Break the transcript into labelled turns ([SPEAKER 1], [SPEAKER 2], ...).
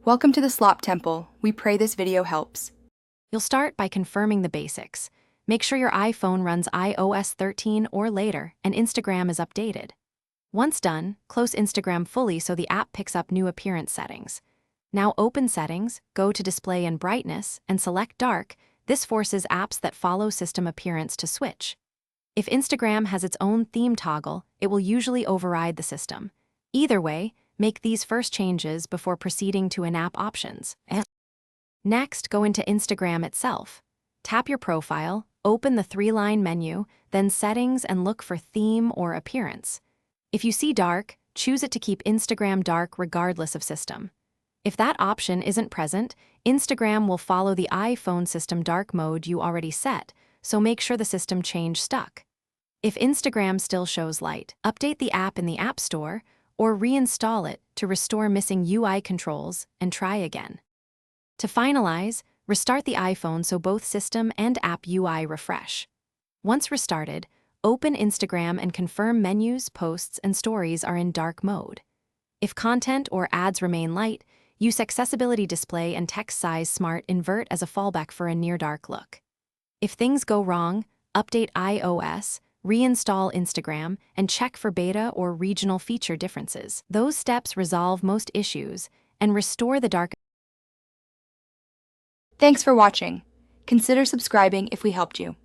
[SPEAKER 1] Welcome to the Slop Temple. We pray this video helps.
[SPEAKER 2] You'll start by confirming the basics. Make sure your iPhone runs iOS 13 or later and Instagram is updated. Once done, close Instagram fully so the app picks up new appearance settings. Now open Settings, go to Display and Brightness, and select Dark. This forces apps that follow system appearance to switch. If Instagram has its own theme toggle, it will usually override the system. Either way, make these first changes before proceeding to in-app options. Next, go into Instagram itself. Tap your profile, open the three-line menu, then Settings and look for Theme or Appearance. If you see Dark, choose it to keep Instagram dark regardless of system. If that option isn't present, Instagram will follow the iPhone system dark mode you already set, so make sure the system change stuck. If Instagram still shows light, update the app in the App Store or reinstall it to restore missing UI controls and try again. To finalize, restart the iPhone so both system and app UI refresh. Once restarted, open Instagram and confirm menus, posts, and stories are in dark mode. If content or ads remain light, use Accessibility Display and Text Size Smart Invert as a fallback for a near-dark look. If things go wrong, update iOS, reinstall Instagram, and check for beta or regional feature differences. Those steps resolve most issues and restore the dark.
[SPEAKER 1] Thanks for watching. Consider subscribing if we helped you.